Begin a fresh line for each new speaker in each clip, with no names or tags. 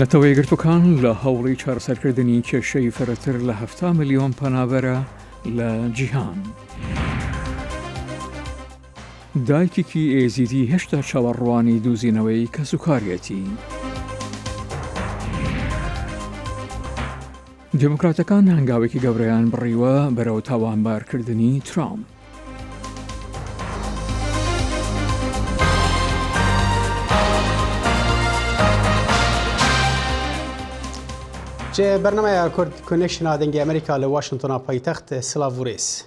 نەتەوەی گرتوەکان لە هەوڵی چارەسەرکردنی کێشەی فرەتر لە 7 ملیۆن پەنابەرە لە جیهان. دایکێکی ئێزیدی هێشتا چاوەڕوانی دووزینەوەی کەسوکاریەتی. دموکراتەکان هەنگاوێکی گەورەیان بڕیوە بەرەو تاوانبارکردنی ترامپ.
جه برنامه کرد کنکشن آدنگ امریکا لواشنطن پایتخت سلاووریس.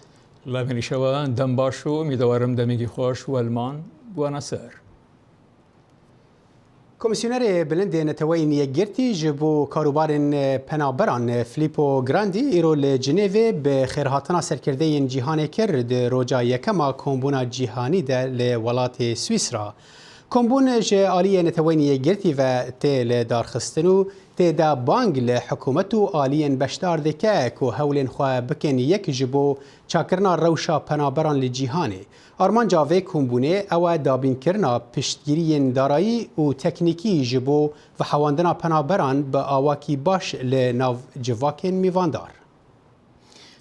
لابنیشەوە دەم باش و میدەوارم دەمێکی خۆش وەلمان بوانە سەر.
کمیسیونەر بلند نەتەوەی نیەکگرتی ji bo karûbarên penaberan Filippo Grandi îro li Cinêvê bi xêrhatina serkirdeyên cîhanê kir di roja yekema kombûna cîhanî de li welatê Swîsra. Kombûn ji aliyê neteweyên yekgirtî ve tê li darxistin û tê de bang li hikûmet û aliyên beşdar dike ku hewlên xwe bikin yek ji bo çakirina rewşa penaberan li cîhanê. Armanca vê kombûnê ew e dabînkirina piştgiriyên darayî û teknîkî ji bo vehewandina penaberan bi awakî baş li nav civakên mîvandar.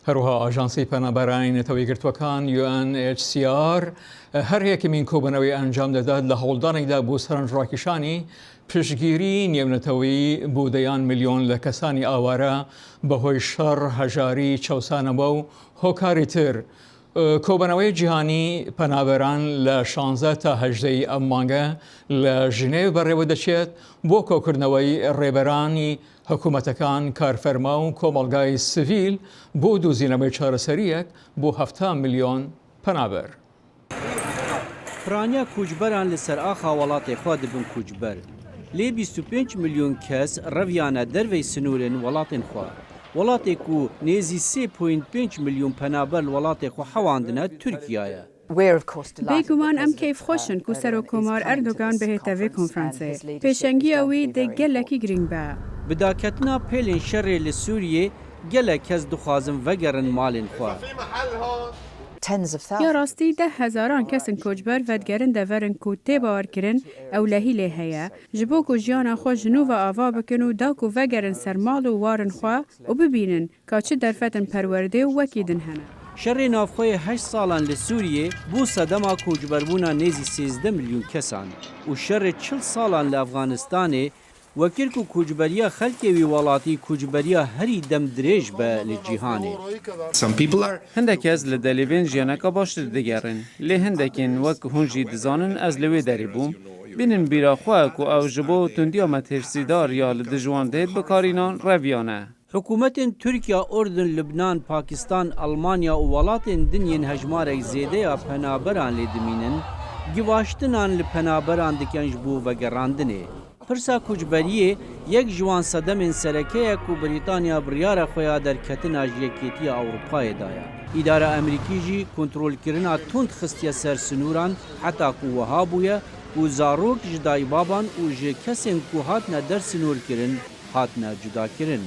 هەروەها ئاژانسی پەنابەرانی نەتەوەی گرتوەکان UNHCR هەر یەکەمین کۆبوونەوەی ئەنجام دەدات لە هەوڵدانێکدا بۆ سەرنجڕاکێشانی پشتگیری نێونەتەوەیی بۆ دەیان ملیۆن لە کەسانی ئاوارە بەهۆی شەڕ هەژاری چەوسانەوە و هۆکاری تر. کۆبنەوەی جیهانی پەنابەران لە 16 تا 18 ئەم مانگە لە ژنێو بەڕێوە دەچێت بۆ کۆکردنەوەی ڕێبەرانی حکوومەتەکان کارفەرما و کۆمەڵگای سڤیل بۆ دووزینەوەی چارەسەریەک بۆ 7 ملیۆن پەنابەر.
پرانیا کوچبەران لەسەر ئاخا وڵاتی خوا دەبن کوچبەر. لێ 25 ملیۆن کەس ڕەویانە دەرەوەی سنوورن وڵاتین خوا. وڵاتێک و نێزی 3.5 ملیۆن پەنابەر وڵاتێک و حەواندنە تورکیایە.
بێگومان ئەم کەیف خۆشن و سەرۆکۆمار ئەردۆگان بهێتە vê konferansê. پێشەنگیە وی دێ gelekî giring be.
Bidaketna pêlên şerê li Sûriyê gelek kes dixwazin vegerin malên xwe.
Ya rastî 10,000 kesin koçber vedgerin deverin ku tê bawerkirin ewlehî lê heye ji bo ku jiyana xwe ji nû ve ava bikin û da ku vegerin sermal û warin xwe û bibînin ka çi derfetin perwerdê û wekî din hene.
Şerê navxweyê 8 salan li Sûriyê bû sedema koçberbûna nêzî 13 milyon kesan û şerê 40 salan li Efganistanê وەکر و کوچبەریە خەلکێوی وڵاتی کوچبەریە هەری دەم درێژ بە لە جیهانێ.
هەندێک کەس لە دەلێڤێن ژیانەکە باشتر دەگەڕن لێ هەندێکین وەک هونجی دزانن ئەس لەوێ دەری بووم بینن بیراخوا و ئەو ji bo tundiya me têrsidar ya li dijwan dêt bikarînan reviyane.
Hikûmetên Tirkiya, Ordun, Libnan, Pakistan, Almanya û welatên dinyên hejmarek zêde ya penaberan lê dimînin, givaştinan li penaberan dikin ji bo vegerandinê. Pirsa koçberiyê yek ji wan sedemên serekeyek û Brîtanya biryara xwe ya derketina ji Yekêtiya Ewropayê daye. Îdara Amerîkî jî kontrolkirina tund xistiye ser sinûran heta ku wiha bûye û zarok ji dayîbaban û ji kesên ku hatine dersinûrkirin hatine cudakirin.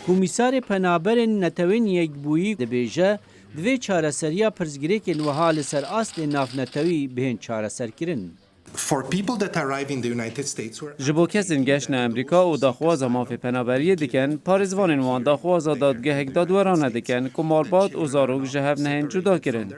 Komîsarê Penaberên Netewên Yekbûyî dibêje divê çareseriya pirsgirêkên wiha li ser aslê navnetewî bihên çareserkirin.
Ji bo kesên geşna Amerîka û daxwaza mafê penaberiyê dikin, parêzvanên wan daxwaza dadgehek dadwerane dikin ku malbat û zarok ji hev nehên cuda kirin.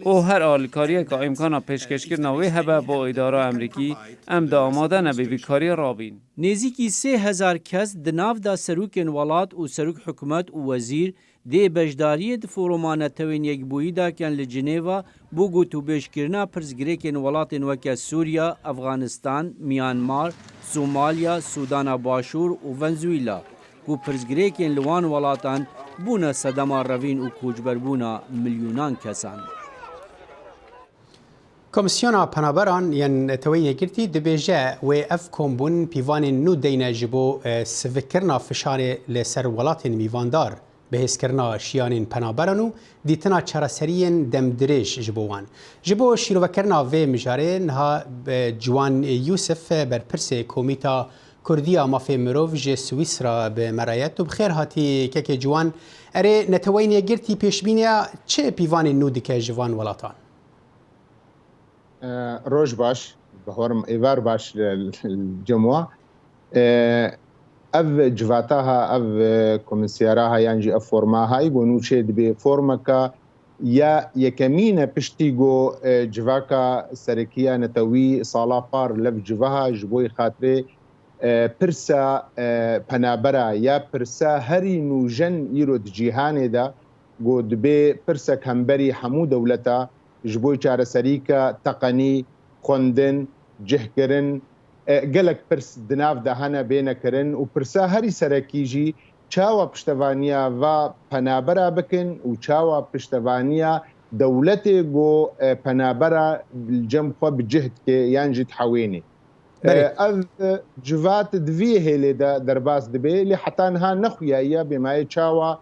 û her alîkariyeka îmkana pêşkêşkirina wê hebe bo îdara Amerîkî em de amade nebe vî kariyê rabîn.
Nêzîkî 3,000 kes di nav da serokên welat û serok hikûmet û wezîr dê beşdariyê di foruma netewên yekbûyî dakin li Cinêva bû gotûbêjkirina pirsgirêkên welatên weke Sûriya, Efganistan, Myanmar, Somalya, Sûdana Başûr û Venezuela ku pirsgirêkên li wan welatan bûne sedema revîn û koçberbûna milyûnan kesan.
Komisyona Penaberan yên neteweyên yekgirtî dibêje wê ev kombûn pîvanên nû deyne ji bo sivikirina fişarê li ser welatên mîvandar bihêzkirina şiyanên penaberan û dîtina çareseriyên demdirêj ji bo wan. Ji bo şîrovekirina vê mijarê niha Ciwan Yusuf berpirsê Komîta Kurdiya Mafê Mirov ji Swîsra bi merayet û bi xêr hatî kekê ciwan. Erê neteweyên yekgirtî pêşbîniya çi pîvanên nû dike ji van welatan?
Roj baş, bixwarim êvar baş cemwa. اف جواتاها اف كومسياراها يعني اف فورماها يقولوا شيء بفورمكا يا يكمينا بشتيجو جواكا سركيا نتوي صالا بار لف جواها جبوي خاطري برسا پنابرا یا برسا هری نوجن ایرود جیهانه دا گود به برسا کمبری همو دولتا جبوی چار سریکا تقنی خوندن جهکرن گلک پرس دناف دهانه بینه کرن و برسا هری سرکیجی چاوا پشتوانیا و پنابرا بکن و چاوا پشتوانیا دولت گو پنابرا الجم خو بجهد که یانجی تحوینی اذ جوات دوی هلی درباس دبی لی حتی انها نخویاییه بمای چاوا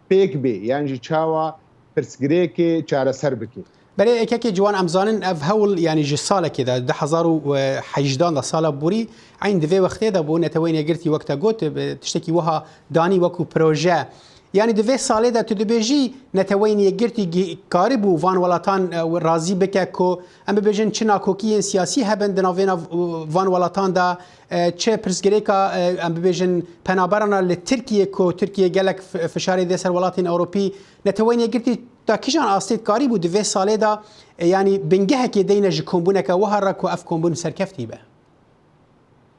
پیک بی یعنی چاوا پرسگری که چاره سر بکی
برای اکی جوان امزانن اف هول یعنی جی ساله که ده 2018 ساله بوری عین دوی وقتی ده بو نتوین یگرتی وقتا گوت تشتکی وها دانی وکو پروژه يعني دوی ساله ده تدبیجی نتوین یگرتی کاربو وان ولاتان راضی بکه کو ام ببیجن چه ناکوکی سیاسی هبن دناوینا وان ولاتان ده چه پرسگری که ام ببیجن پنابرانا لترکیه کو ترکیه گلک فشاری ده سر ولاتین اوروپی نتوین یگرتی تا کیجان آستید کاری بود دوی ساله ده يعني بنجه که دینه ج کمبونه که وهر کو اف کمبون سرکفتی به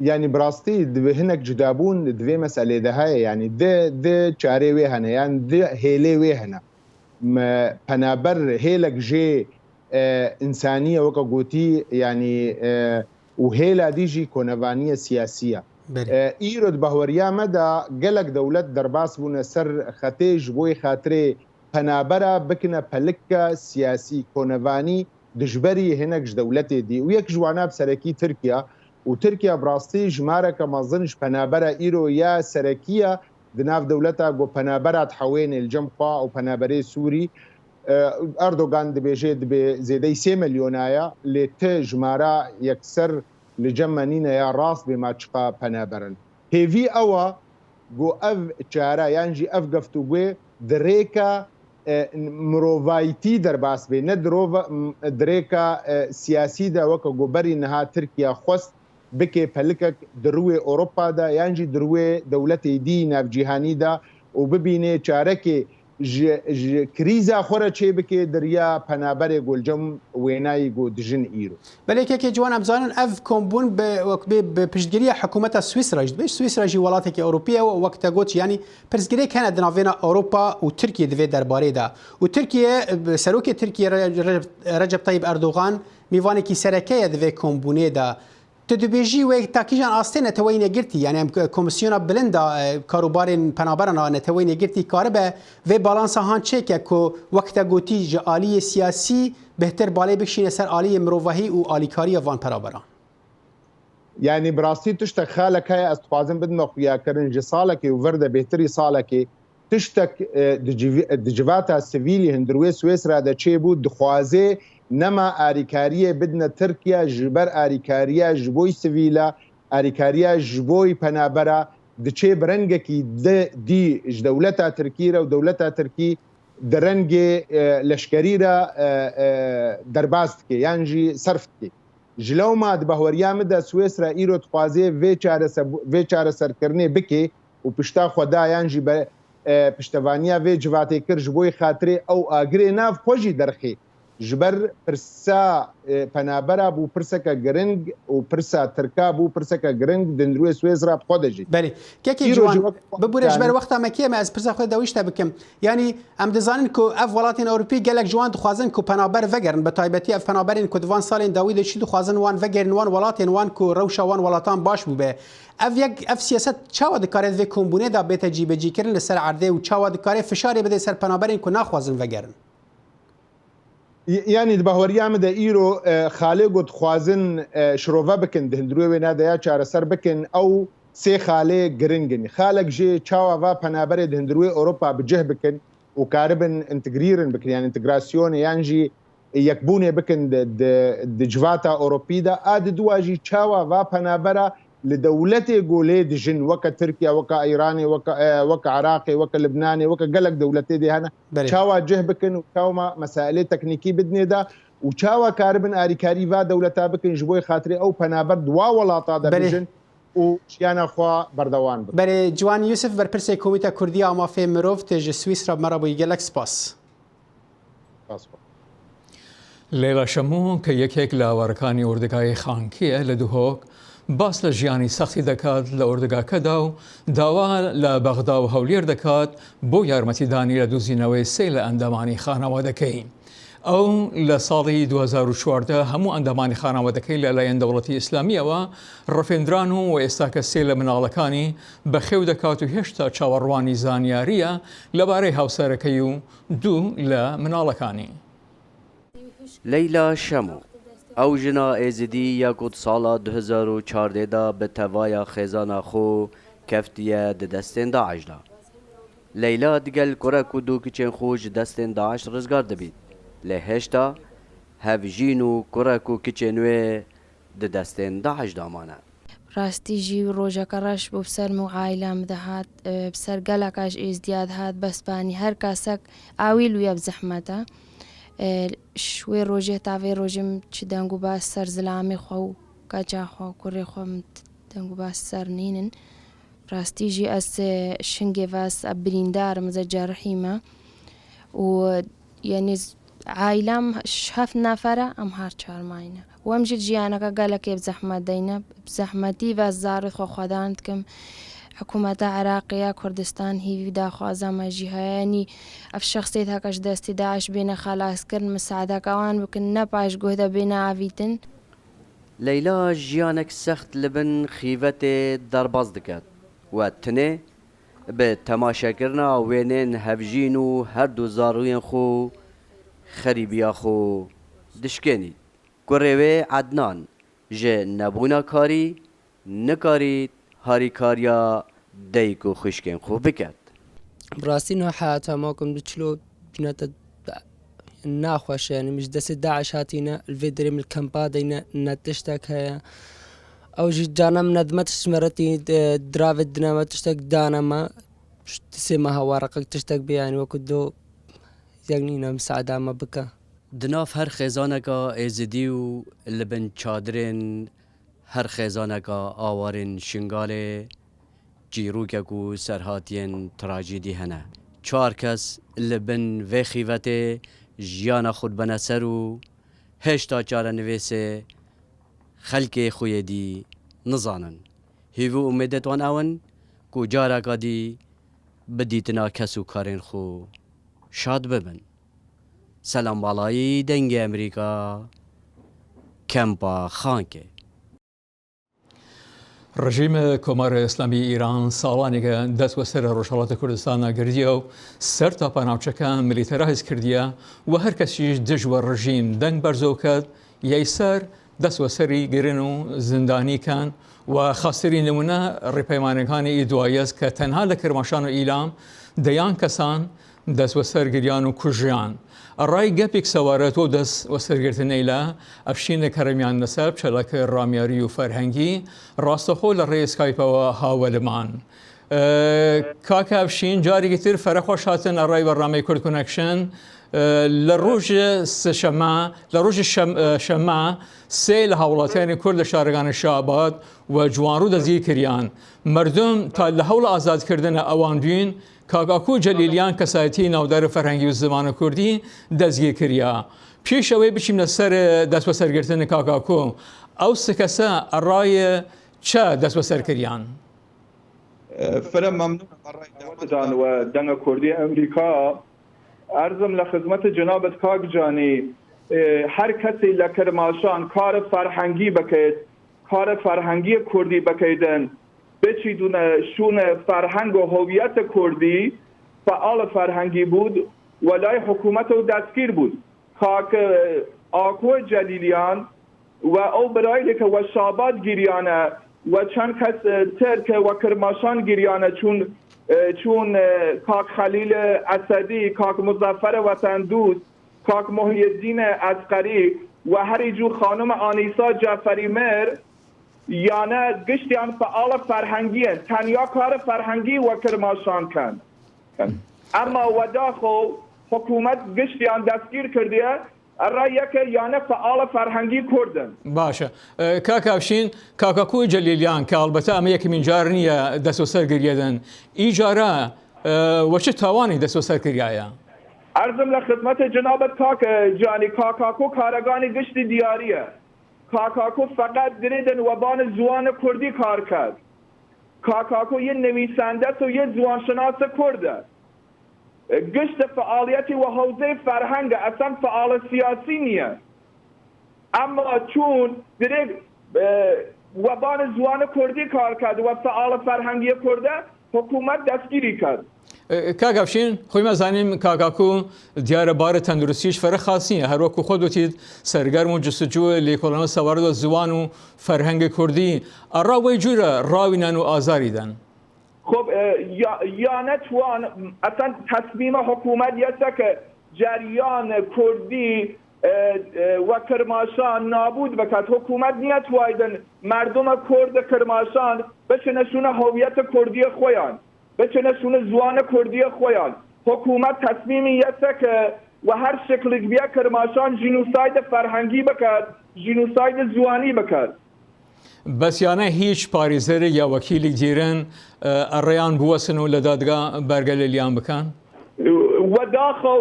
يعني براستي هناك جدابون دوی مسألة ده هاي يعني ده چاره وی هنه يعني ده هيلي وي هنه پنابر هيلك جي إنسانية وكا قوتي يعني وهيلا ديجي كونوانية سياسية إيرود بهوريا مدى قلق دولت درباس بونا سر خطيج بوي خاطري پنابرا بكنا پلكا سياسي كونواني دجبري هناك دولتي دي ويك جوانا بسركي تركيا وتركيا براستي جمارة كما ظنش پنابرا إيرو يا سركيا دناف دولتا جو پنابرا تحوين الجمقا و پنابري سوري أردوغان دبيجي بزيدي 3 مليونايا لت جمارة يكسر لجمانين يا راس بما تشقى پنابرن هيفي أوا جو أف چارا يانجي أف قفتوغوي دريكا مروفايتي درباس بي ندروف دريكا سياسي دا وكا جوبري نها تركيا خست بكي پلکک دروی اوروبا دا یعنی دروی دولت دی ناف جهانی دا و ببینه چارک کریزا خوره چه بکي دریا پنابر گلجم وینای گو دجن ایرو
بله که جوان ابزانن اف کومبون به پشتگیری حکومت سوئیسرا جدبش سوئیسرا جی ولاتک اوروپیه و وقت گوت یعنی پرسگیری کنه دناوینا اوروپا و ترکیه دوی درباره دا و ترکیه سروک ترکیه رجب طیب اردوغان میوانی کی سرکه دوی کومبونه دا تدبیجی و تاکیجان آسته نتوین گرتی یعنی کمیسیون بلندا کاروبارن پنابرنا نتوین گرتی کاربه و بالانس هان چک کو وقت گوتی جالی سیاسی بهتر بالای بکشین سر عالی مروحی و عالیکاری وان پنابران
يعني براستي تشتك خالك هاي استفازن بدنا خويا كرن جسالك وورده بهتري صالك تشتك دجواتا السيفيلي هندروي سويسرا دا تشيبو دخوازي نما آریکاریه بدنا ترکیا جبر آریکاریه جبوی سویلا آریکاریه جبوی پنابرا دچه برنگه کی دی دولتا ترکی را و دولتا ترکی درنگه لشکری را درباست که یعنی صرفت که جلو ما دبهوریا مده سویس را ایرو تخوازه وی چاره سرکرنه بکه و پشتا خدا یعنی پشتوانیا وی جواتی کر جبوی خاطره او آگره ناف خوشی درخی جبر پرسا پنابرا بو پرسکا گرنگ و پرسا ترکا بو پرسکا گرنگ دندروی سویسرا بخودجی
بله که جوان ببوره جبر وقتا مکیه ما از پرسا خود دویشتا بکم یعنی ام دزانین کو اف ولاتین اوروپی گلک جوان دخوازن کو پنابر وگرن به تایبتی اف پنابرین کو دوان سالین داوید چی دخوازن وان وگرن وان ولاتین وان کو روشا وان ولاتان باش بو به اف سیاست چاوا دکاره و کومبونه دا به تجیب جی کرن لسر عرضه و چاوا دکاره فشاری بده سر پنابرین کو ناخوازن وگرن
يعني دبهوريا مده ايرو خالق خوازن شروفا بكن دهندروي ونا ديا چار سر بكن او سي خالق گرنگن خالق جي چاوا و پنابر دهندروي اوروبا بجه بكن وكاربن انتجريرن بكن يعني انتجراسيون يعني يكبوني بكن د جواتا اوروبي دا اد دواجي چاوا و پنابر لدولتي قولي دجن وكا تركيا وكا ايراني وكا عراقي وكا لبناني وكا قلق دولتي دي هنا شاوا جه بكن وشاوا مسائل تكنيكي بدني دا وشاوا كاربن اريكاري فا دولتا بكن جبوي خاطري او پنابر دوا ولاطا دا بجن و ژیانە خوا بەردەوام بن.
بەرێ جوان یوسف بەرپرسێ کۆمیتە کوردی ئامافێ مرۆڤ تێژە سویسرا مەرە بۆی گەلەک سپاس.
لێلا شەموو کە یەکێک لە ئاوارەکانی ئوردەگای خانکیە لە دوهۆک باس لە ژیانی سەختی دەکات لە ئوردەگاکەدا و داوا لە بەغدا و هەولێر دەکات بۆ یارمەتیدانی لە دۆزینەوەی سێ لە ئەندامانی خانەوادەکەی. ئەو لە ساڵی 2014 هەموو ئەندامانی خانەوادەکەی لەلایەن دەوڵەتی ئیسلامیەوە ڕفێنران و ئێستا کە سێ لە مناڵەکانی بەخێو دەکات و هێشتا چاوەڕوانی زانیاریە لەبارەی هاوسەرەکەی و دوو لە مناڵەکانی.
لەیلا شەموو ئەو ژنا ئێزیدی یەکوت ساڵا 2014دا بە تەڤایە خێزانە خۆ کەفتیە دە دەستێن داعشدا. لەیلا دیگەل کوڕەک و دوو کچێن خۆش دەستێن داعش ڕزگار دەبیت. لە هێشتا هەڤژین و کوڕەک و کچێ نوێ دە دەستێن داعش دامانە.
ڕاستیژی و ڕۆژەکە ڕەش بۆ بسەرم و عایلام دەهات بسەر گەلەکەش ئێزدیاد هات بەسپانی هەر کاسەک ئاوی لویە بزەحمەتە. شوێ ڕۆژێ تاوێ ڕۆژم چ دەنگ و باس سەر زلامی خۆ و کەجاخۆ کوڕێ خۆم دەنگ و باس سەر نینن. ڕاستیژی ئەس شنگێ باس بریندارم زە جەرحیمە و یعنی عایلام هەفت نەفەرە ئەم هەر چارماینە وەمژ ژیانەکە گەلەکێ بزەحمەت دەینە بزەحمەتی بە زارت خۆ خۆدان دکەم حکوومەتە عراقیە کوردستان هیوی داخوازەمە ژیهایانی ئەف شخصیت هەکەش دەستی داعش بێنە خەلاسکرد مساعدەکەوان بکن نەپاش گۆدە بێنە ئاویتن.
لەیلا ژیانێک سەخت لەبن خیڤەتێ دەرباز دەکات و تنێ بە تەماشاکردنا وێنێن هەڤژین و هەردوو زاڕوویان خۆ خەریبیا خۆ دشکێنیت. کوڕێوێ عەدنان ژە نەبوونا کاری نەکاریت هاریکاریا دایک و خوشکێن خۆ بکات.
بڕاستی نوە حیاتەماکم بچلۆ بنەتە ناخۆشە یعنی مش دەسێ داعش هاتینە الڤێ دەرێم کەمپا دەینە نەتشتێک هەیە ئەوژی جانەم نەدمە تشمەرەتی دراوێت دنەمە تشتێک دانەمە سێمە هەوارەقەک تشتێک بیانی وەکو دۆ یەکنینە مساعدامە بکە.
دناف هەر خێزانەکە ئێزیدی و لەبن چادرێن هەر خێزانەکە ئاوارên شنگالێ جیرروکێک و سەرهاتیên تراژیدی هەنە. چوار کەس li bin vê xîvetê jiyana xwe bene ser û hêşta çarenivêsê xelkê xwe dî nizanin. Hîvî umêdê wan ew in ku careka dî bi dîtina kes û karên xwe şad bibin. Selambalayî dengê Emerîka Kempa Xankê.
ڕژیمە کۆمارە ئیسلامی ئیران ساڵانێکە دەستوەسەر ڕۆژهەڵاتە کوردستانە گردیە و سەر تاپاناوچەکان ملیتەرایز کردیە و هەر کەسیش دژوە ڕژیم دەنگ بەرزەو کرد یەیسەر دەستوەسەری گرن و زیندانیکان و خاستری نمونە ڕێپەیمانەکانی ئیدوایەز کە تەنها لە کرماشان و ئیلام دەیان کەسان دەستوەسەر گریان و کوژیان. ڕای گەپێک سەوارەت و دەست وەسەرگرتنەی لە ئەفشینە کەرەمیان لەسەر پچەلەکە ڕامیاری و فەرهەنگی ڕاستەخۆ لە ڕێی سکایپەوە هاوەلمان. کاکە ئەفشین جارێکی تر فەرەخۆش هاتن ئەڕای بەڕامەی کورد کۆنەکشن لە ڕۆژە سەشەمە لە ڕۆژی شەمە سێ لە هاوڵاتیانی کورد لە شارەکانی شاباد و جوانڕوو دەزگیر کردیان. مردم تا لە هەوڵ ئازادکردنە ئەوان دوین کاکاکو جەلیلیان کەسایەتی ناودار فەرهەنگی و زمانە کوردی دەستگیر کردیا. پێش ئەوەی بچیم لەسەر دەستوەسەرگرتنی کاکاکو ئەو سێ کەسە ئەڕایە چە دەستوەسەر کردیان؟
فرە مەمنون و دەنگە کوردی ئەمریکا ئەرزم لە خزمەت جنابەت کاک جانی هەر کەسی لە کرماشان کارە فەرهەنگی بکەیت کارە فەرهەنگی کوردی بکەیدن بچیدونە شونە فەرهەنگ و هویەت کوردی فعال فەرهەنگی بود و لای حکوومەت و دەستگیر بود کاک ئاکۆ جەلیلیان و ئەو برایلێکە وە شاباد گیریانە و چەند کەس ترکە وە کرماشان گیریانە چون کاک خەلیل ئەسەدی کاک مزەفەر وەتەندوست کاک محیدین ئەسقەری و هەری جوو خانم ئانیسا جەفەری مر یانە گشتیان فعال فەرهەنگیە تەنیا کار فەرهەنگی وە کرماشان کەن ئەمما وەداخۆ حکوومەت گشتیان دەستگیر کردیە الرأيك يعني فعال فرهنگی کردن.
باشه کاکاوشین کاکاکوی جلیلیان که البته ئەمە یەکمین جار نییە دەست و سەرگریەدەن ئیجارە وەچ تاوانی دەست و سەرکردایە
عرضم لخدمت جنابت کاک جانی کاکاکو کارگانی گشتی دیاریه کاکاکو فقط دریدن وبان زوان کردی کار کرد کاکاکو یه نویسنده و یه زوانشناس کرده گشت فعالیتی و حوزه فرهنگ اصلا فعال سیاسی نیه اما چون درید وبان زوان کردی کار کرد و فعال فرهنگی کرده حکومت دستگیری کرد
کاکاوشین خۆی مەزانیم کاکاکو دیارە بارە تەندروستیش فەرە خاصیە هەروەکو خۆ دوتیت سەرگەرم و جستجووە لێکۆڵەنە سەوارە زوان و فەرهەنگی کوردی ئەڕاوەی جوورە ڕاوینان و ئازاریدان
خب یا نتوان اصلا تصمیم حکومت یسته که جریان کردی و کرماشان نابود بکد حکومت نیت وایدن مردم کرد کرماشان بچنشون هویت کردی خویان بچنشون زوان کردی خویان حکومت تصمیمی یسته که و هر شکل بیا کرماشان جنوساید فرهنگی بکد جنوساید زوانی بکد
بەسیانە هیچ پارێزەر یا وەکیلی دیرن ئەڕێیان بوەسن و لە دادگا بەرگە لە لیان بکەن
و داخل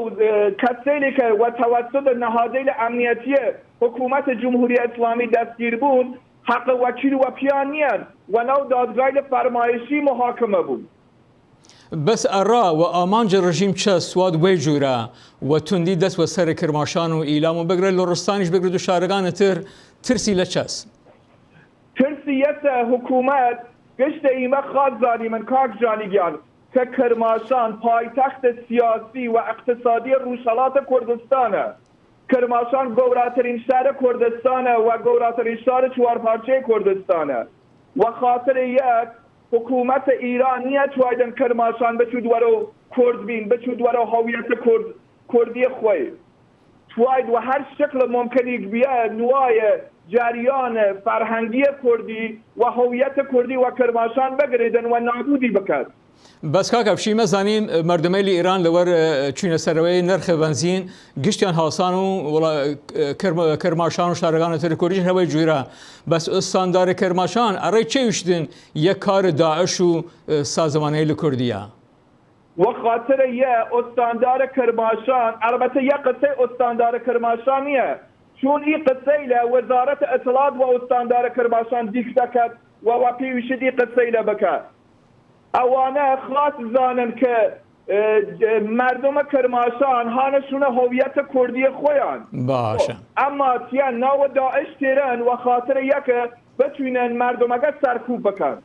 کسانی که و توسط نهادهای امنیتی حکومت جمهوری اسلامی دستگیر بود حق وکیل و پیان نیست و نو دادگاه فرمایشی محاکمه بود
بەس ئەڕا و ئامانجە ڕژیم چە سواد وێ جوورە و توندی دەست وە سەر کرماشان و ئیلام و بگرێت لە ڕستانیش بگرێت و شارەکانە تر ترسی لە چەس
ترسیت حکومت گشت ایمه خواد زانی من کاک جانیگیان که کرماشان پایتخت سیاسی و اقتصادی روشالات کردستانه کرماشان گوراترین شهر کردستانه و گوراترین شهر چوارپارچه کردستانه و خاطر یک حکومت ایران نیت وایدن کرماشان بچود ورو کرد بین بچود ورو هویت کردی خوی تواید و هر شکل ممکنی بیه نوای جریان فرهنگی کردی و هویت کردی و کرماشان بگریدن و نابودی بکرد
بەس کاکەپشی مەزانیم مردمەی لە ئیران لەوەر چوینە سەرەوەی نرخە بەنزین گشتیان هاوسان و کرماشان و شارەکانە تر کوردیش هەوەی جوورە بەس ئستاندارە کرماشان ئەڕێی چێویشتن یەک کار داعش و سازمانەی لە کوردیە
و خاطر یه استاندار کرماشان البته یه قصه استاندار کرماشان نیه چون این قصه له وزارت اطلاعات و استاندار کرماشان دیکته کرد و پیوشی دی قصه له بکرد اوانه خاص زانن که مردم کرماشان هانشون هویت کردی خویان
باشه
اما تیا ناو داعش تیرن و خاطر یک بتوینن مردم اگر سرکوب بکن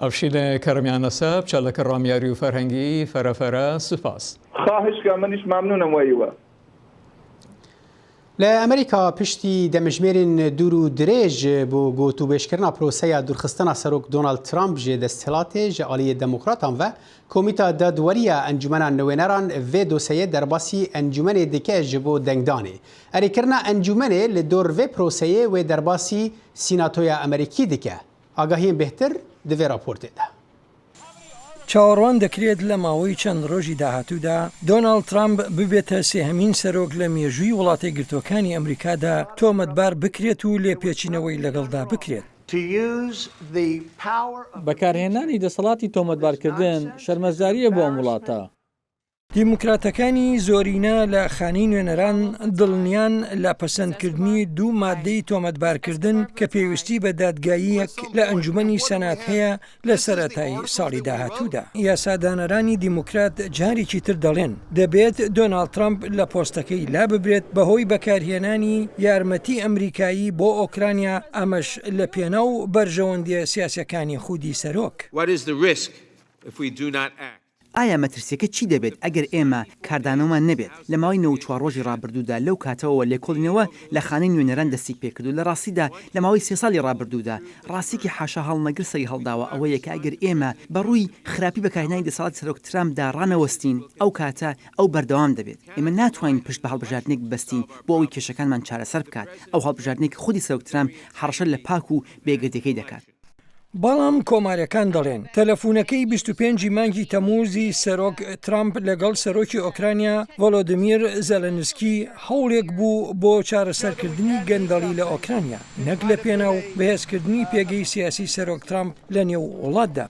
ئەوشیلە کەرمیان نەسەب چالەکە ڕامیاری و فەرهەنگی فەرەفەرە سوپاس
خواهش که منیش ممنونم وایوە
لە ئەمریکا پشتی دەمەژمێرین دوور و درێژ بۆ گۆتوبێژکردنا پرۆسەیە دوورخستنا سەرۆک دۆناڵد ترامپ ژێ دەستهێڵاتێ ژە ئالیە دەموکراتان و کۆمیتا دادوەریە ئەنجومەنا نوێنەران vê دۆسەیە دەرباسی ئەنجومەنێ دکە ji بۆ دەنگدانê ئەریکردنا ئەنجومەنێ li dor vê پرۆسەیە wê derbasî سیناتۆیا ئەمریکی dike ئاگاهiyên bêhtir di vê raportê de
چاوەڕوان دەکرێت لە ماوەی چەند ڕۆژی داهاتوودا دۆناڵد ترامپ ببێتە سێهەمین سەرۆک لە مێژووی وڵاتی گرتوەکانی ئەمریکادا تۆمەتبار بکرێت و لێپێچینەوەی لەگەڵدا بکرێت.
بەکارهێنانی دەسەڵاتی تۆمەتبارکردن شەرمەزاریە بۆ ئەم وڵاتە.
دیموکراتەکانی زۆرینە لە خانەی نوێنەران دڵنیان لە پەسەندکردنی دوو مادەی تۆمەتبارکردن کە پێویستی بە دادگاییەک لە ئەنجومەنی سەنات هەیە لە سەرەتای ساڵی داهاتوودا. یاسادانەرانی دیموکرات جارێکی تر دەڵێن دەبێت دۆناڵد ترامپ لە پۆستەکەی لا ببرێت بەهۆی بەکارهێنانی یارمەتی ئەمریکایی بۆ ئۆکرانیا ئەمەش لە پێناو بەرژەوەندیە سیاسەکانی خودی سەرۆک.
ئایا مەترسیەکە چی دەبێت ئەگەر ئێمە کاردانەوەمان نەبێت لە ماوەی 94 ڕۆژی ڕابردوودا لەو کاتەوە لێکۆڵینەوە لە خانەی نوێنەران دەستی پێکردو لە ڕاستیدا لە ماوەی 3 ساڵی ڕابردوودا ڕاستیکی حاشا هەڵنەگر سەری هەڵداوە ئەوەیە کە ئەگەر ئێمە بەڕووی خراپی بەکارهێنانی دەسەڵاتی سەرۆک ترامپدا ڕانەوەستین ئەو کاتە ئەو بەردەوام دەبێت ئێمە ناتوانین پشت بە هەڵبژاردنێک ببەستین بۆ ئەوەی کێشەکانمان چارەسەر بکات ئەو هەڵبژاردنێک خودی سەرۆک ترامپ هەڕەشە لە پاک و بێگردەکەی دەکات.
بەڵام کۆمارەکان دەڵێن تەلەفۆنەکەی 25 مانگی تەمووزی سەرۆک ترامپ لەگەڵ سەرۆکی ئۆکرانیا ڤۆلۆدیمیر زەلەنسکی هەوڵێک بوو بۆ چارەسەرکردنی گەندەڵی لە ئۆکرانیا نەک لە پێناو بەهێزکردنی پێگەی سیاسی سەرۆک ترامپ لە نێو وڵاتدا.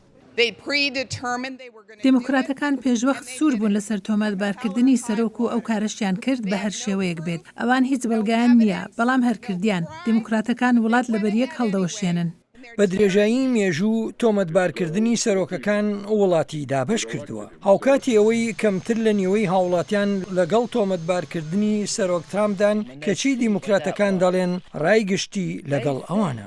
دموکراتەکان پێشوەخت سوور بوون لەسەر تۆمەتبارکردنی سەرۆک و ئەو کارەشیان کرد بە هەر شێوەیەک بێت ئەوان هیچ بەڵگایان نییە بەڵام هەرکردیان دموکراتەکان وڵات لەبەریەک هەڵدەوەشێنن.
بە درێژایی مێژوو تۆمەتبارکردنی سەرۆکەکان وڵاتی دابش کردووە. هاوکاتی ئەوەی کەمتر لە نیوەی هاوڵاتیان لەگەڵ تۆمەتبارکردنی سەرۆک ترامپدان کەچی دیموکراتەکان دەڵێن ڕایگشتی لەگەڵ ئەوانە.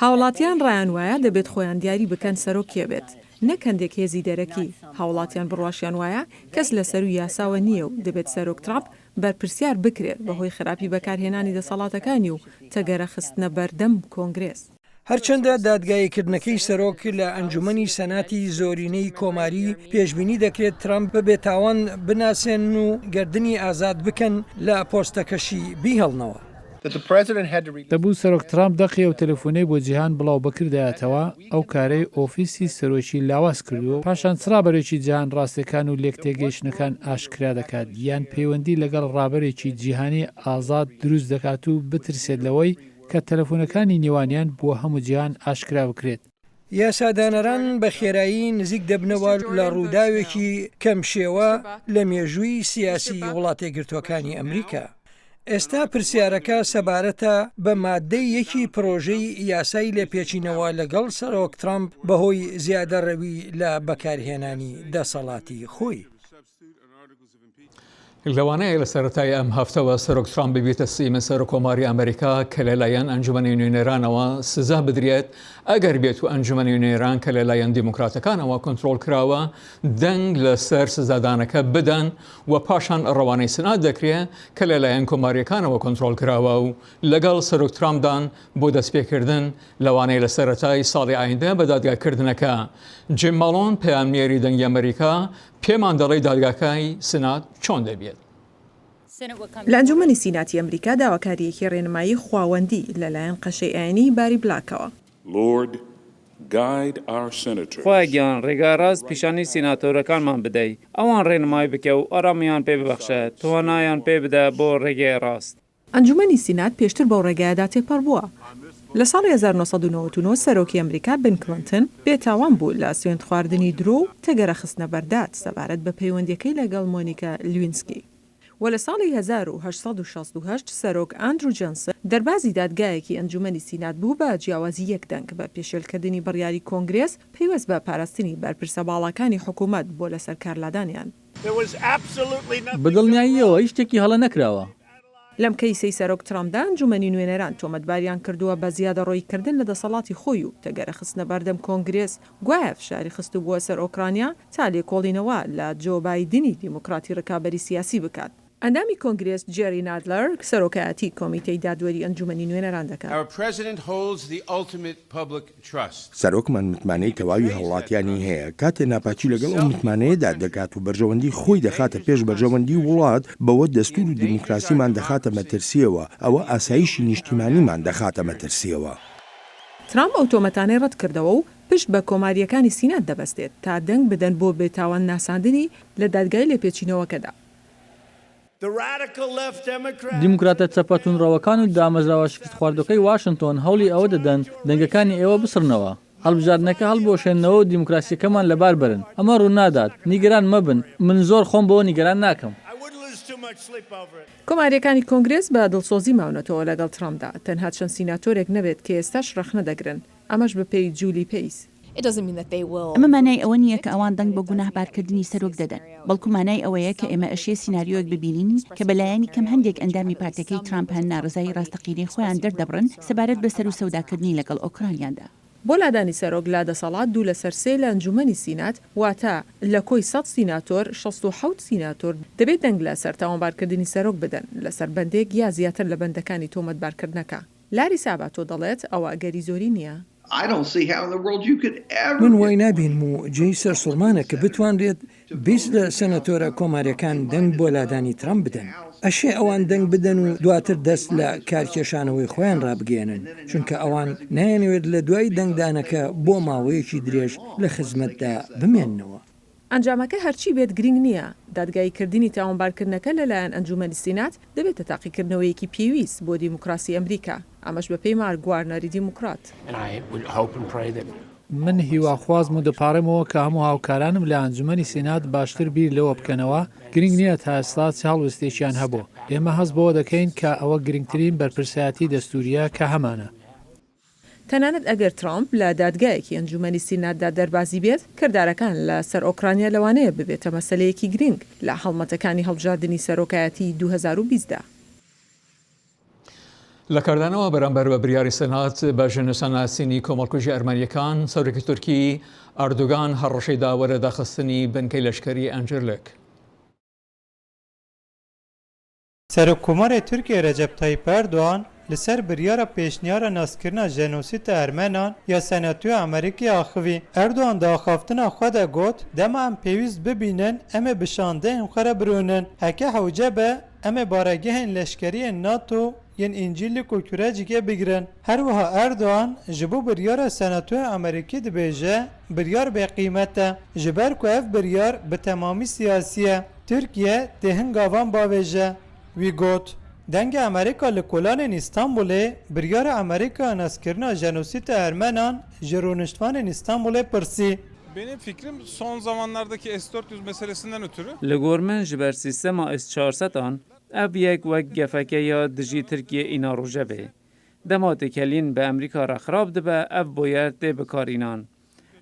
هاوڵاتیان ڕایان وایە دەبێت خۆیان دیاری بکەن سەرۆکیە بێت. نەکەندێک هێزی دەرەکی هاوڵاتیان بڕواشیان وایە کەس لە سەر و یاساوە نییە و دەبێت سەرۆک ترامپ بەرپرسیار بکرێت بەهۆی خراپی بەکارهێنانی دەسەڵاتەکانی و تەگەرە خستنە بەردەم کۆنگرێس.
هەرچەندە دادگایکردنەکەی سەرۆک لە ئەنجومەنی سەناتی زۆرینەی کۆماری پێشبینی دەکرێت ترامپ ببێت تاوان بناسێن و گردنی ئازاد بکەن لە پۆستەکەشی بیهەڵنەوە.
دەبوو سەرۆک ترامپ دەقی و تەلەفۆنەی بۆ جیهان بڵاو بکردایەتەوە ئەو کارەی ئۆفیسی سەرۆکی لاواز کردو پاشان چرابەرێکی جیهان ڕاستەکان و لێکتێگەیشتنەکان ئاشکرا دەکات یان پەیوەندی لەگەڵ ڕابەرێکی جیهانی ئازاد دروست دەکات و بترسێت لەوەی کە تەلەفۆنەکانی نێوانیان بۆ هەموو جیهان ئاشکرا بکرێت.
یاسادانەران بە خێرایی نزیک دەبنەوە لە ڕووداوێکی کەم شێوە لە مێژووی سیاسی وڵاتە گرتوەکانی ئەمریکا. ئێستا پرسیارەکە سەبارەتە بە مادەی یەکی پرۆژەی یاسای لێپێچینەوە لەگەڵ سەرۆک ترامپ بەهۆی زیادەڕەوی لە بەکارهێنانی دەسەڵاتی خۆی.
لەوانەیە لە سەرەتای ئەم هەفتەوە سەرۆک ترامپ ببێتە سیمە سەر کۆماری ئەمریکا کە لەلایەن ئەنجومەنی نوێنەرانەوە سزا بدرێت ئەگەر بێت و ئەنجومەنی نوێنەران کە لەلایەن دیموکراتەکانەوە کۆنتڕۆڵ کراوە دەنگ لەسەر سزادانەکە بدەن و پاشان ڕەوانەی سنات دەکرێت کە لەلایەن کۆماریەکانەوە کۆنتڕۆڵ کراوە و لەگەڵ سەرۆک ترامپدان بۆ دەستپێکردن لەوانەیە لە سەرەتای ساڵی ئایندە بە دادگاکردنەکە. جیم ماڵۆن پەیامنێری دەنگی ئەمریکا پێمان دەڵێ دادگاکەی سنات چۆن دەبێت.
لە ئەنجومەنی سیناتی ئەمریکا داواکاریەکی ڕێنمایی خواوەندی لەلایەن قەشەی ئاینی باری بلاکەوە.
خۆی گیان ڕێگاڕاست پیشانی سیناتۆرەکانمان بدەیت ئەوان ڕێنمایی بکە و ئارامیان پێ ببەخشێت توانایان پێ بدە بۆ ڕێگەی ڕاست.
ئەنجومەنی سینات پێشتر بەو ڕێگایەدا تێپەڕ بووە. لە ساڵی 1999 سەرۆکی ئەمریکا بن کلنتن بێتاوان بوو لە سوێند خواردنی درۆ و تەگەرە خستنە بەرداد سەبارەت بە پەیوەندیەکەی لەگەڵ مۆنیکا لوینسکی. و لە ساڵی 1868 سەرۆک ئاندرو جەنسن دەربازی دادگایەکی ئەنجومەنی سینات بوو بە جیاوازی یەک دەنگ بە پێشێلکردنی بڕیاری کۆنگرێس پەیوەست بە پاراستنی بەرپرسە باڵەکانی حکوومەت بۆ لەسەر کارلادانیان.
بەدڵنیاییەوە هیچ شتێکی هەڵە نەکراوە.
لەم کەیسەی سەرۆک ترامپدا ئەنجومەنی نوێنەران تۆمەتباریان کردووە بە زیادە ڕۆیکردن لە دەسەڵاتی خۆی و تەگەرە خستنە بەردەم کۆنگرێس گوایە فشاری خست بووە سەر ئۆکرانیا تا لێکۆڵینەوە لە جۆ بایدنی دیموکراتی ڕکابەری سیاسی بکات. ئەندامی کۆنگرێس جێری نادلەر سەرۆکایەتی کۆمیتەی دادوەری ئەنجومەنی نوێنەران دەکات.
سەرۆکمان متمانەی تەواوی هەوڵاتیانی هەیە کاتێ ناپاچی لەگەڵ ئەو متمانەیەدا دەکات و بەرژەوەندی خۆی دەخاتە پێش بەرژەوەندی وڵات بەوە دەستور و دیموکراسیمان دەخاتە مەترسیەوە ئەوە ئاسایشی نیشتیمانیمان دەخاتە مەترسیەوە.
ترامپ ئەو تۆمەتانەی ڕەت کردەوە و پشت بە کۆماریەکانی سینات دەبەستێت تا دەنگ بدەن بۆ بێتاوان ناساندنی لە دادگای لێپێچینەوەکەدا.
دیموکراتە چەپەتونڕەوەکان و دامەزراوە شکست خواردەکەی واشنگتۆن هەوڵی ئەوە دەدەن دەنگەکانی ئێوە بسڕنەوە. هەڵبژاردنەکە هەڵبۆشێنەوە و دیموکراسیەکەمان لەبار برن. ئەمە ڕوو نادات. نیگەران مەبن. من زۆر خۆم بۆ نیگەران ناکەم.
کۆماریەکانی کۆنگرێس بە دڵسۆزی ماونەتەوە لەگەڵ ترامپدا تەنها چەند سیناتۆرێک نەبێت کە ئێستاش ڕەخنە دەگرن. ئەمەش بەپێی جولی پێیس.
ئەمە مانای ئەوە نییە کە ئەوان دەنگ بە گوناهبارکردنی سەرۆک دەدەن بەڵکو مانای ئەوەیە کە ئێمە ئەشێ سیناریۆیەک ببینین کە بەلایەنی کەم هەندێک ئەندامی پارتەکەی ترامپ هەن ناڕزایی ڕاستەقینەی خۆیان دەردەبڕن سەبارەت بە سەر و سەوداکردنی لەگەڵ ئۆکرانیاندا.
بۆ لادانی سەرۆک لا دەسەڵات 2 لە سەر 3 لە ئەنجومەنی سینات واتە لە کۆی 100 سیناتۆر 67 سیناتۆر دەبێت دەنگ لە سەر تاوانبارکردنی سەرۆک بدەن لەسەر بەندێک یا زیاتر لە بەندەکانی تۆمەتبارکردنەکە. لاری ساباتۆ دەڵێت ئەوە ئەگەری زۆری نییە.
من وای نابینم و جێی سەر سوڵمانە کە بتوانرێت 20 لە سەنەتۆرە کۆماریەکان دەنگ بۆ لادانی ترامپ بدەن. ئەشێ ئەوان دەنگ بدەن و دواتر دەست لە کارکێشانەوەی خۆیان ڕابگەێنن چونکە ئەوان نایەنوێت لە دوای دەنگدانەکە بۆ ماوەیەکی درێژ لە خزمەتدا بمێننەوە.
ئەنجامەکە هەرچی بێت گرنگ نییە. دادگایکردنی تاوانبارکردنەکە لەلایەن ئەنجومەنی سینات دەبێتە تاقیکردنەوەیەکی پێویست بۆ دیموکراسی ئەمریکا، ئەمەش بە پێی مارک گواردنەری دیموکرات.
من هیواخوازم و دەپارێمەوە کە هەموو هاوکارانم لە ئەنجومەنی سینات باشتر بیر لەوە بکەنەوە گرنگ نییە تا ئێستا چ هەڵوێستێکیان هەبوو. ئێمە هەست بەوە دەکەین کە ئەوە گرنگترین بەرپرسایەتی دەستوریە کە هەمانە.
تەنانەت ئەگەر ترامپ لە دادگایەکی ئەنجومەنی سیناتدا دەربازی بێت، کردارەکان لە سەر ئۆکرانیا لەوانەیە ببێتە مەسەلەیەکی گرنگ لە هەڵمەتەکانی هەڵبژاردننی سەرۆکایەتی 2020دا.
لە کاردانەوە بەرامبەر بە بریاری سەنات بە ژنەسەناسینی کۆمەڵکوژی ئەرمەنیەکان سەرۆکی تورکی ئەردوگان هەڕەشەی داوەرە داخستنی بنکەی لەشکری ئەنجرلک.
سەرۆککۆمارê Tirkiye Recep Tayyip Erdoğan li ser biryara pêşniyara naskirina jenosîta Ermenan ya Senatoya Amerîkî axivî. Erdoğan di axaftina xwe de got dema em pêwîst bibînin em ê bi şandeyên xwe re birûnin. Heke hewce be em ê baregehên leşkeriyên NATO yên İncillik û Kürecikê bigirin. Her wiha Erdoğan ji bo biryara Senatoya Amerîkî dibêje biryar bêqîmet e. Ji ber ku ev biryar bi temamî siyasî ye. Tirkiye tê hingavan bavêje. Wî got dengê Amerîka li kolanên İstanbulê biryara Amerîka naskirina jenosîta Ermenan ji rûniştvanên Istanbulê pirsî.
Benim fikrim son zamanlardaki S-400 meselesinden ötürü.
Li gor min ji ber sîstema S-400 ev yek wek gefeke ya dijî Tirkiye îna roje be. Dema têkelîn bi Amerîka re xirab dibe ev boyer tê bikarînan.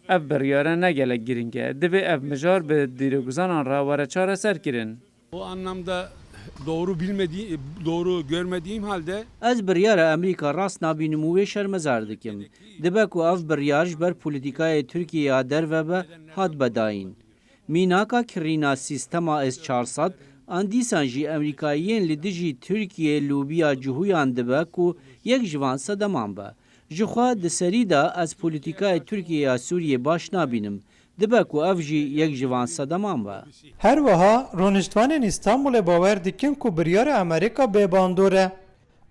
Ev biryare ne gelek giring e. Divê ev mijar bi dîrêguzanan re were çareser kirin.
O anlamda doğru görmediğim halde
ez biryara Amerîka rast nabînim û wê şermezar dikim. Dibe ku ev biryar ji ber polîtîkayê Tirkiyeya derve be hat bedayîn. Mînaka kirîna sîstema S-400 an dîsan jî Amerîkayiyên li dijî Tirkiye lûbiya cihûyan dibe ku yek ji van sedeman be. Ji xwe di serî de ez polîtîkayê Tirkiyeya Sûriyê baş nabînim. Dibe ku ev jî yek ji van sedeman be.
Her wiha rûniştvanên İstanbulê bawer dikin ku biryara Amerîka bêbandor e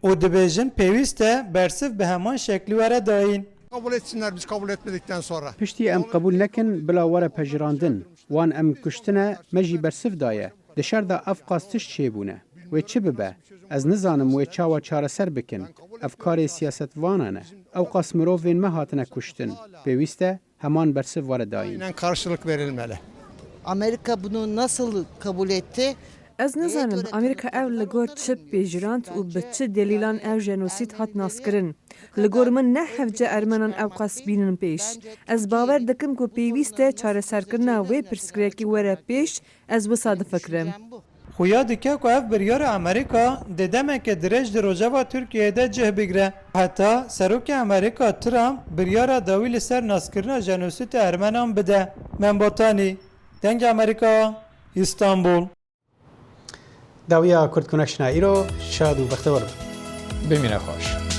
û dibêjin pêwîst e bersiv bi heman şeklî were dayîn.
Kabul etsinler biz kabul etmedikten sonra.
Piştî em qebûl nekin bila were pejirandin. Wan em kuştine me jî bersiv daye. Di şer de ev qas tişt çêbûne. Wê çi bibe? Ez nizanim wê çawa çareser bikin. Ev karê siyasetvanan e. Ew qas mirovên me hatine kuştin. Pêwîst e heman bersiv were dayîn.
Karşılık verilmeli.
Amerika bunu nasıl kabul etti?
Ez nizanim Amerika ev li gor çi pêjirand û bi çi delîlan ev jenosîd hat naskirin. Li gor min ne hevce Ermenan ew qas bînin pêş. Ez bawer dikim ku pêwîst e çareserkirina wê pirsgirêkî were pêş ez wisa difikirim.
Xuya dike ku ev biryara Amerîka di demeke dirêj di rojeva Tirkiyeyê cih bigire. Heta Serokê Amerîka Trump biryara dawî li ser naskirina jenosîta Ermenan bide. Membotanî, dengê Amerîka, İstanbul.
Dawiya Kurdkuneşna îro şad û bextewar.
Bimîne xweş.